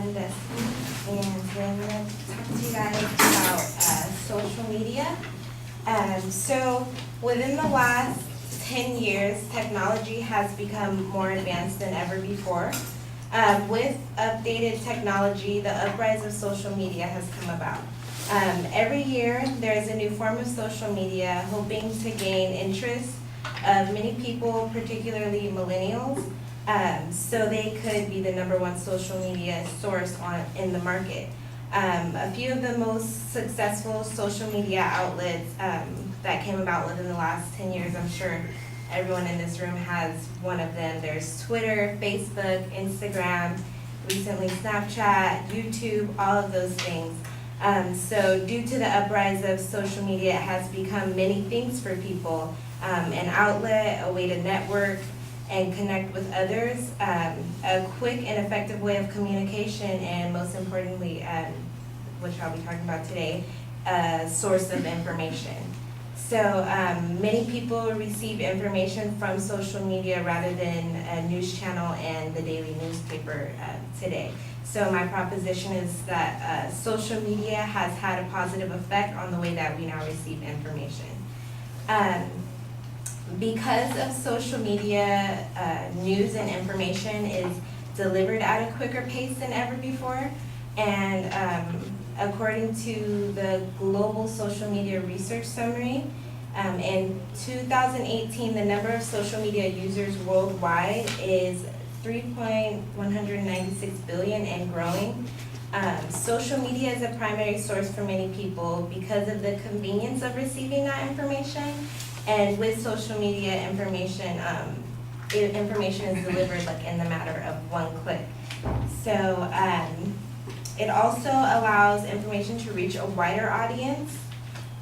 I'm Destiny, and today I'm going to talk to you guys about social media. So within the last 10 years, technology has become more advanced than ever before. With updated technology, the uprise of social media has come about. Every year, there is a new form of social media hoping to gain interest of many people, particularly millennials, so they could be the #1 social media source in the market. A few of the most successful social media outlets that came about within the last 10 years, I'm sure everyone in this room has one of them. There's Twitter, Facebook, Instagram, recently Snapchat, YouTube, all of those things. So due to the uprise of social media, it has become many things for people. An outlet, a way to network and connect with others, a quick and effective way of communication, and most importantly, which I'll be talking about today, a source of information. So many people receive information from social media rather than a news channel and the daily newspaper today. So my proposition is that social media has had a positive effect on the way that we now receive information. Because of social media, news and information is delivered at a quicker pace than ever before. And according to the Global Social Media Research Summary, in 2018, the number of social media users worldwide is 3.196 billion and growing. Social media is a primary source for many people because of the convenience of receiving that information. And with social media, information is delivered like in the matter of one click. So it also allows information to reach a wider audience,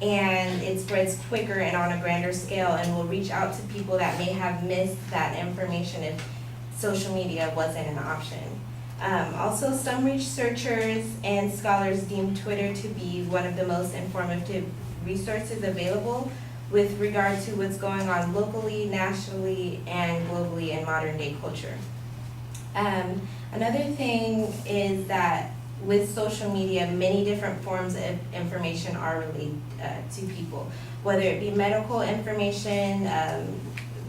and it spreads quicker and on a grander scale, and will reach out to people that may have missed that information if social media wasn't an option. Also, some researchers and scholars deem Twitter to be one of the most informative resources available with regard to what's going on locally, nationally, and globally in modern day culture. Another thing is that with social media, many different forms of information are relayed to people, whether it be medical information,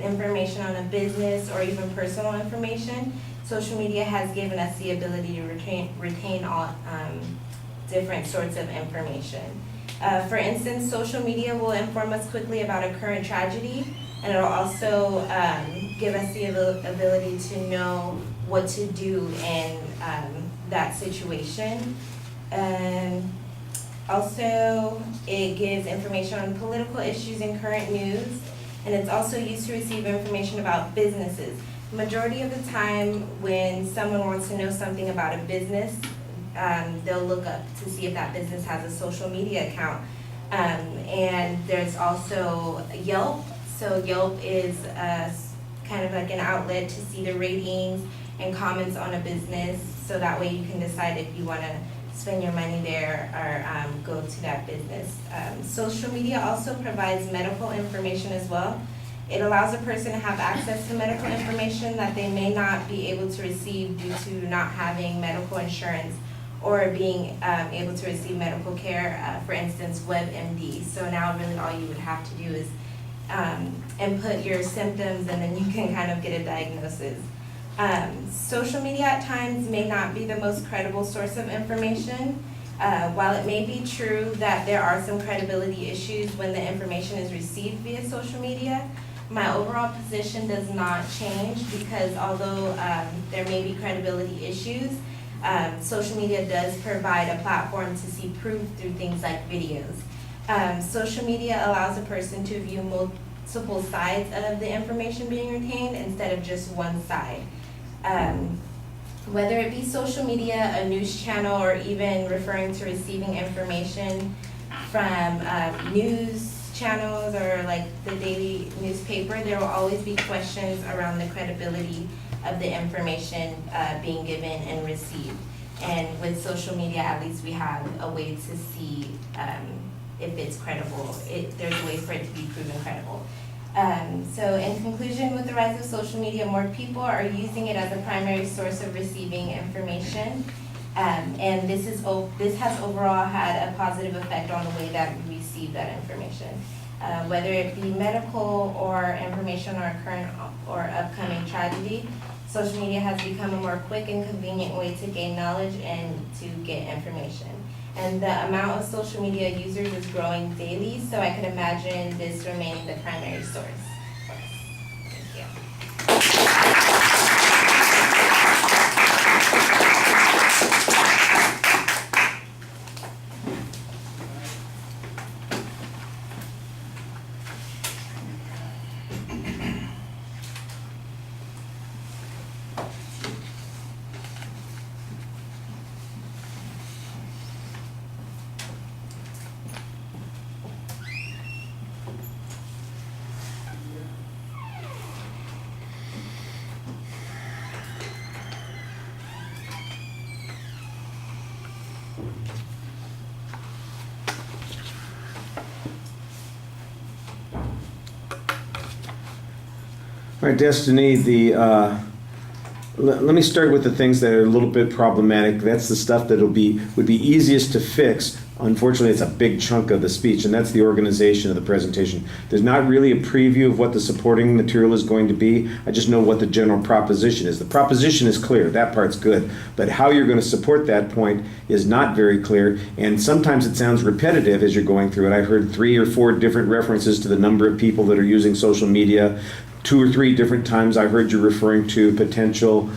information on a business, or even personal information. Social media has given us the ability to retain all different sorts of information. For instance, social media will inform us quickly about a current tragedy, and it'll also give us the ability to know what to do in that situation. Also, it gives information on political issues and current news, and it's also used to receive information about businesses. Majority of the time when someone wants to know something about a business, they'll look up to see if that business has a social media account. And there's also Yelp. So Yelp is kind of like an outlet to see the ratings and comments on a business, so that way you can decide if you want to spend your money there or go to that business. Social media also provides medical information as well. It allows a person to have access to medical information that they may not be able to receive due to not having medical insurance or being able to receive medical care, for instance, WebMD. So now really all you would have to do is input your symptoms, and then you can kind of get a diagnosis. Social media at times may not be the most credible source of information. While it may be true that there are some credibility issues when the information is received via social media, my overall position does not change, because although there may be credibility issues, social media does provide a platform to see proof through things like videos. Social media allows a person to view multiple sides of the information being retained instead of just one side. Whether it be social media, a news channel, or even referring to receiving information from news channels or like the daily newspaper, there will always be questions around the credibility of the information being given and received. And with social media, at least we have a way to see if it's credible. There's a way for it to be proven credible. So in conclusion, with the rise of social media, more people are using it as a primary source of receiving information. And this has overall had a positive effect on the way that we receive that information. Whether it be medical or information on our current or upcoming tragedy, social media has become a more quick and convenient way to gain knowledge and to get information. And the amount of social media users is growing daily, so I could imagine this remaining the primary source for us. Thank you. All right, Destiny, let me start with the things that are a little bit problematic. That's the stuff that would be easiest to fix. Unfortunately, it's a big chunk of the speech, and that's the organization of the presentation. There's not really a preview of what the supporting material is going to be. I just know what the general proposition is. The proposition is clear. That part's good. But how you're going to support that point is not very clear, and sometimes it sounds repetitive as you're going through it. I heard 3 or 4 different references to the number of people that are using social media. 2 or 3 different times I heard you referring to potential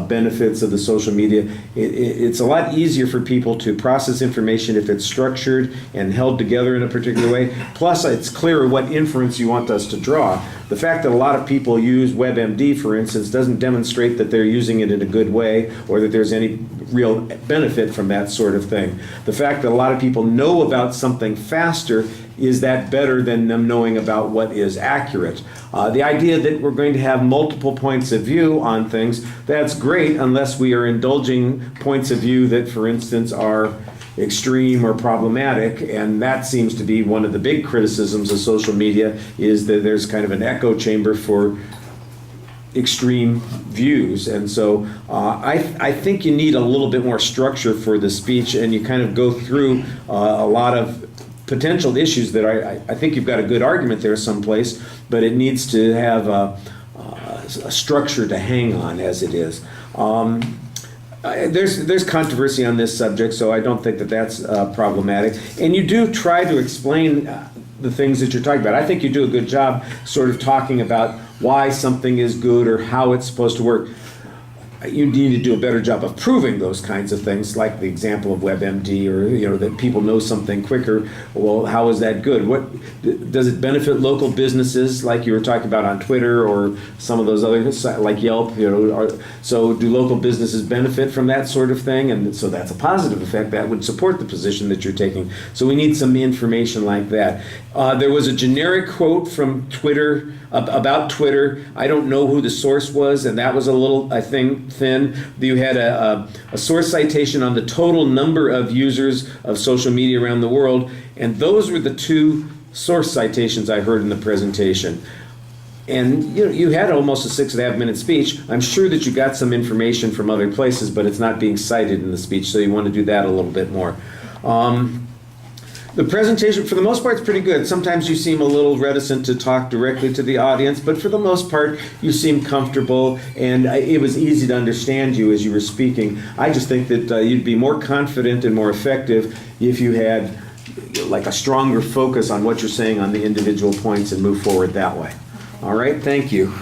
benefits of the social media. It's a lot easier for people to process information if it's structured and held together in a particular way. Plus, it's clear what inference you want us to draw. The fact that a lot of people use WebMD, for instance, doesn't demonstrate that they're using it in a good way or that there's any real benefit from that sort of thing. The fact that a lot of people know about something faster, is that better than them knowing about what is accurate? The idea that we're going to have multiple points of view on things, that's great unless we are indulging points of view that, for instance, are extreme or problematic, and that seems to be one of the big criticisms of social media, is that there's kind of an echo chamber for extreme views. And so I think you need a little bit more structure for the speech, and you kind of go through a lot of potential issues that I think you've got a good argument there someplace, but it needs to have a structure to hang on as it is. There's controversy on this subject, so I don't think that that's problematic. And you do try to explain the things that you're talking about. I think you do a good job sort of talking about why something is good or how it's supposed to work. You need to do a better job of proving those kinds of things, like the example of WebMD, or that people know something quicker. Well, how is that good? What does it benefit local businesses, like you were talking about on Twitter or some of those other, like Yelp? So do local businesses benefit from that sort of thing? And so that's a positive effect. That would support the position that you're taking. So we need some information like that. There was a generic quote from Twitter about Twitter. I don't know who the source was, and that was a little, I think, thin. You had a source citation on the total number of users of social media around the world, and those were the 2 source citations I heard in the presentation. And you had almost a 6.5-minute speech. I'm sure that you got some information from other places, but it's not being cited in the speech, so you want to do that a little bit more. The presentation, for the most part, is pretty good. Sometimes you seem a little reticent to talk directly to the audience, but for the most part, you seem comfortable, and it was easy to understand you as you were speaking. I just think that you'd be more confident and more effective if you had like a stronger focus on what you're saying on the individual points and move forward that way. All right, thank you.